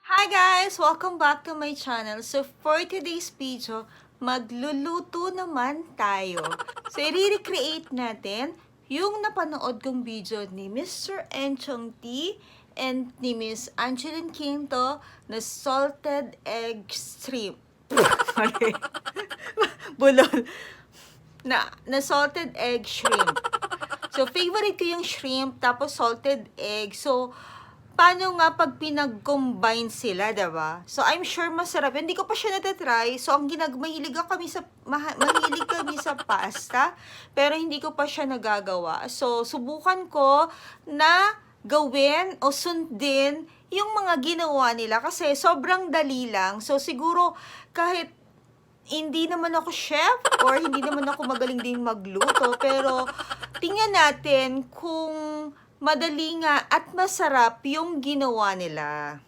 Hi guys! Welcome back to my channel. So for today's video, magluluto naman tayo. So i-recreate natin yung napanood kong video ni Mr. Enchong T and ni Miss Angeline Quinto na salted egg shrimp. Okay. Bulol. Na salted egg shrimp. So favorite ko yung shrimp tapos salted egg. So paano nga pag pinag-combine sila, diba? So, I'm sure masarap. Hindi ko pa siya natatry. So, mahilig kami sa pasta, pero hindi ko pa siya nagagawa. So, subukan ko na gawin o sundin yung mga ginawa nila kasi sobrang dali lang. So, siguro kahit hindi naman ako chef or hindi naman ako magaling din magluto, pero tingnan natin kung madali nga at masarap yung ginawa nila.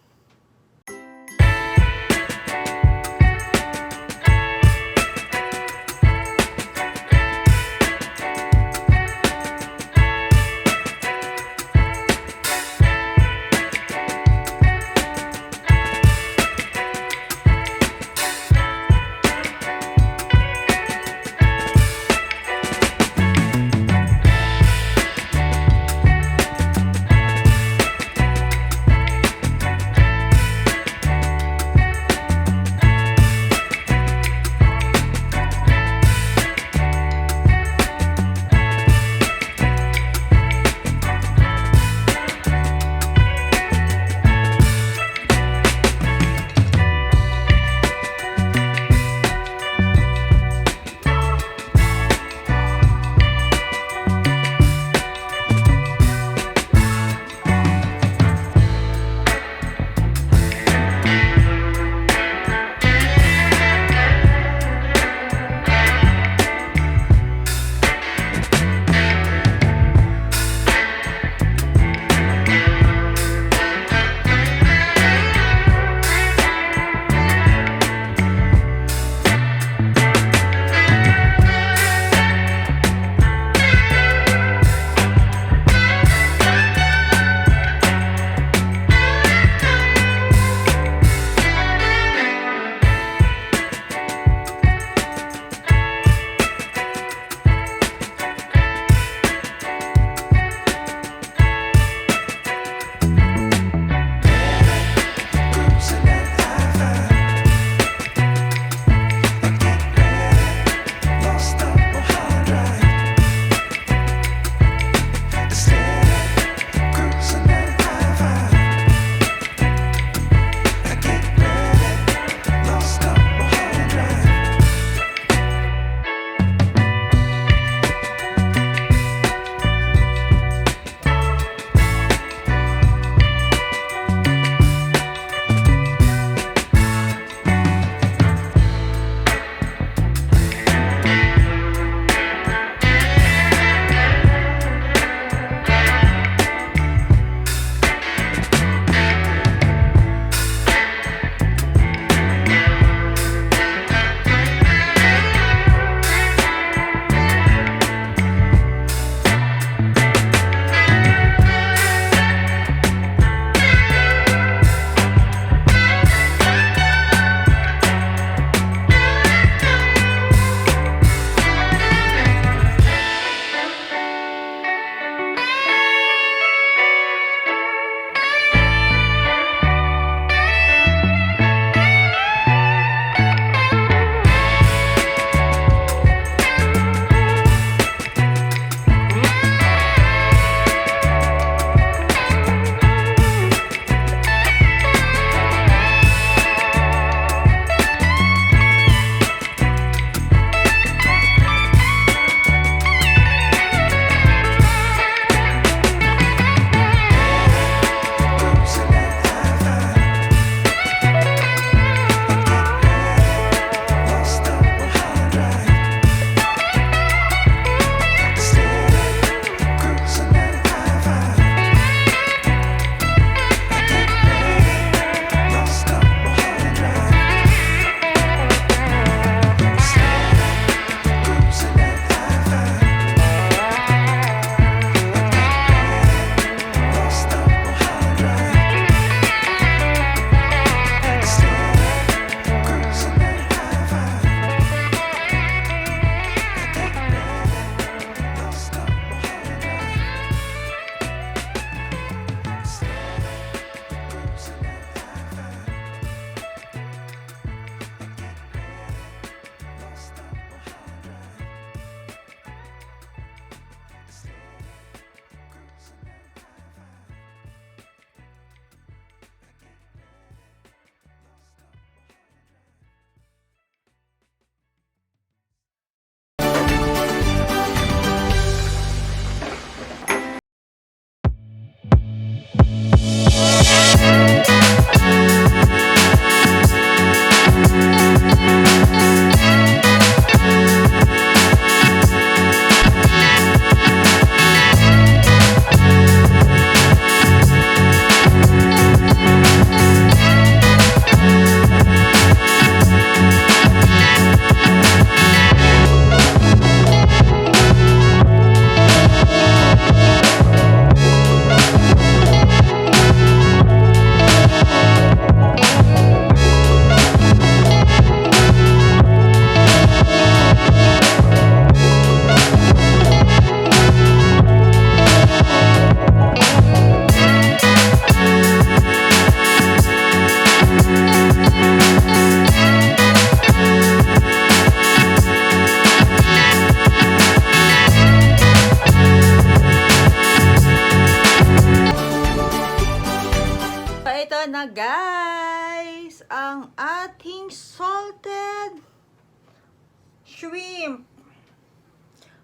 shrimp.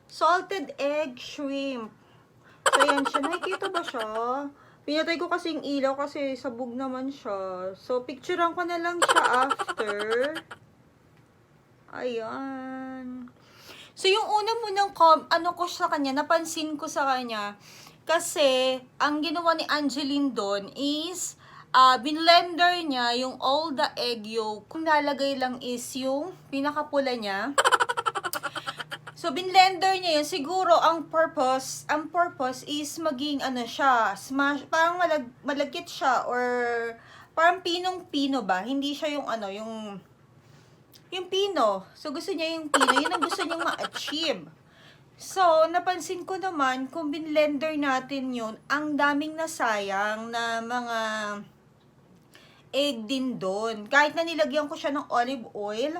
Salted egg shrimp. So, ayan siya. Nakikita ba siya? Pinatay ko kasi yung ilaw kasi sabog naman siya. So, picturean ko na lang siya after. Ayan. So, yung una munang ano ko sa kanya, napansin ko sa kanya, kasi, ang ginawa ni Angeline doon is, binlender niya yung all the egg yolk. Kung nalagay lang is yung pinakapula niya. So, binlender niya yun. Siguro, ang purpose is maging, ano siya, smash, parang malagkit siya, or, parang pinong-pino ba? Hindi siya yung, ano, yung pino. So, gusto niya yung pino. Yun ang gusto niyang ma-achieve. So, napansin ko naman, kung binlender natin yun, ang daming nasayang na mga egg din doon. Kahit na nilagyan ko siya ng olive oil,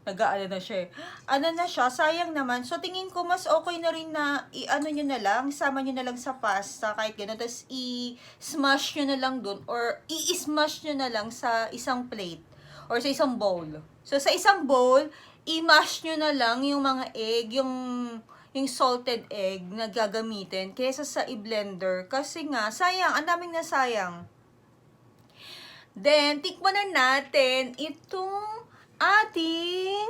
nag-aano na siya eh. Ano na siya, sayang naman. So, tingin ko mas okay na rin na i-ano nyo na lang, sama nyo na lang sa pasta, kahit gano'n. Tapos, i-smash nyo na lang doon, or i-smash nyo na lang sa isang plate, or sa isang bowl. So, sa isang bowl, i-mash nyo na lang yung mga egg, yung salted egg na gagamitin, kaysa sa i-blender. Kasi nga, sayang, ang daming nasayang. Then, tikman na natin itong ating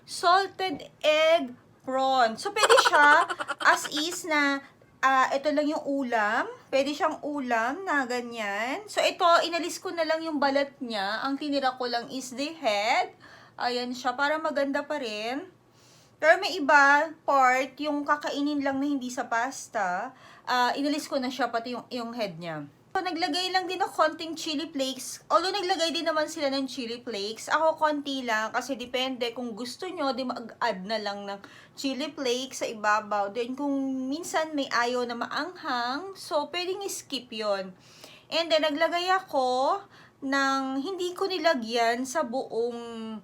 salted egg prawn. So, pwede siya as is na ito lang yung ulam. Pwede siyang ulam na ganyan. So, ito, inalis ko na lang yung balat niya. Ang tinira ko lang is the head. Ayan siya, para maganda pa rin. Pero may iba part, yung kakainin lang na hindi sa pasta, inalis ko na siya, pati yung head niya. So, naglagay lang din ng konting chili flakes. Although naglagay din naman sila ng chili flakes, ako konti lang kasi depende kung gusto nyo, di mag-add na lang ng chili flakes sa ibabaw. Then kung minsan may ayaw na maanghang, so pwedeng skip yon. And then naglagay ako ng hindi ko nilagyan sa buong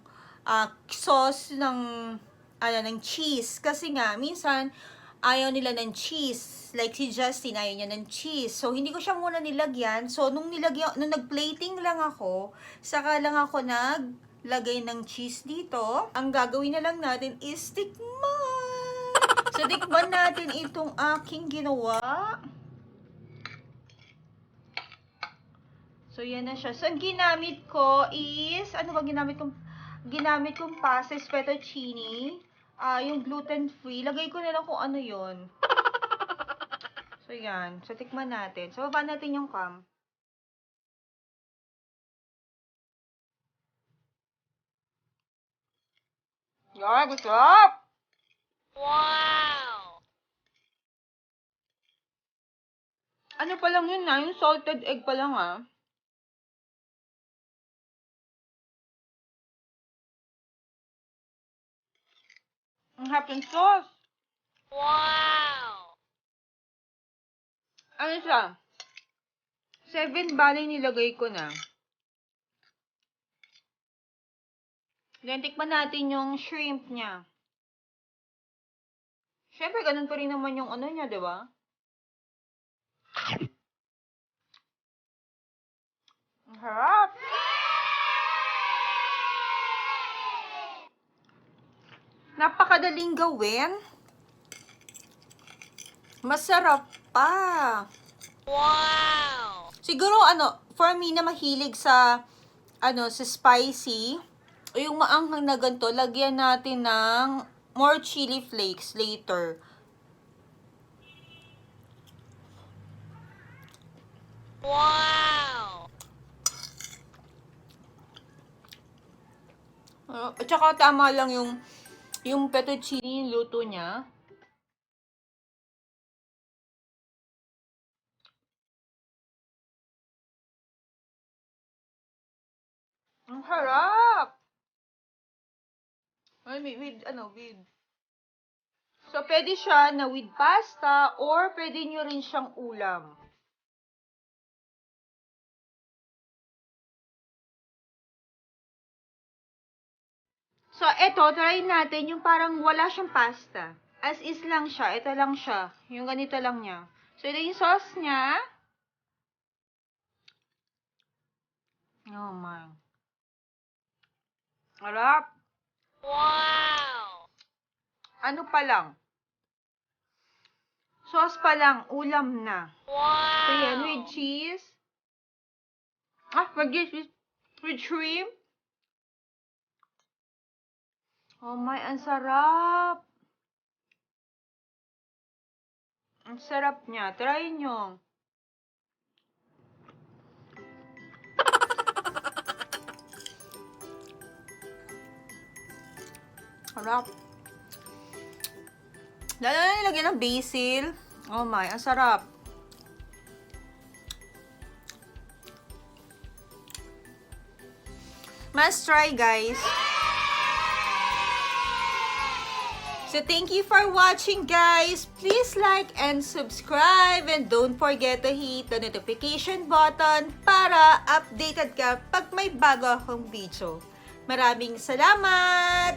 sauce ng cheese. Kasi nga, minsan, ayaw nila ng cheese. Like si Justin, ayaw niya ng cheese. So, hindi ko siya muna nilagyan. So, nung nag-plating lang ako, saka lang ako naglagay ng cheese dito. Ang gagawin na lang natin is tikman. So, tikman natin itong aking ginawa. So, yan na siya. So, ang ginamit ko is, ano ba ginamit kong? Ginamit kong pasas fettuccine. Yung gluten-free. Lagay ko na lang kung ano yon. So, yan. So, tikman natin. So, baba natin yung cam. Yan, masarap! Wow! Ano pa lang yun yung salted egg pa lang Ang harap ng sauce. Wow! Ano siya? 7 bali nilagay ko na. Then, tikman natin yung shrimp niya. Siyempre, ganun pa rin naman yung ano niya, di ba? Ang harap! Napakadaling gawin. Masarap pa. Wow! Siguro, for me na mahilig sa, sa spicy, o yung maanghang na ganito, lagyan natin ng more chili flakes later. Wow! At saka tama lang yung fettuccine, yung luto niya. Ang harap! Ay, with. So, pwede siya na with pasta or pwede nyo rin siyang ulam. So, eto, try natin yung parang wala siyang pasta. As is lang siya. Ito lang siya. Yung ganito lang niya. So, ito yung sauce niya. Oh my. Harap. Wow! Ano pa lang? Sauce pa lang, ulam na. Wow! So, yan, with cheese. With shrimp. Oh my, ang sarap. Ang sarap niya. Try nyo. Sarap. Lalo na nilagyan ng basil. Oh my, ang sarap. Must try, guys. So, thank you for watching, guys. Please like and subscribe. And don't forget to hit the notification button para updated ka pag may bago akong video. Maraming salamat!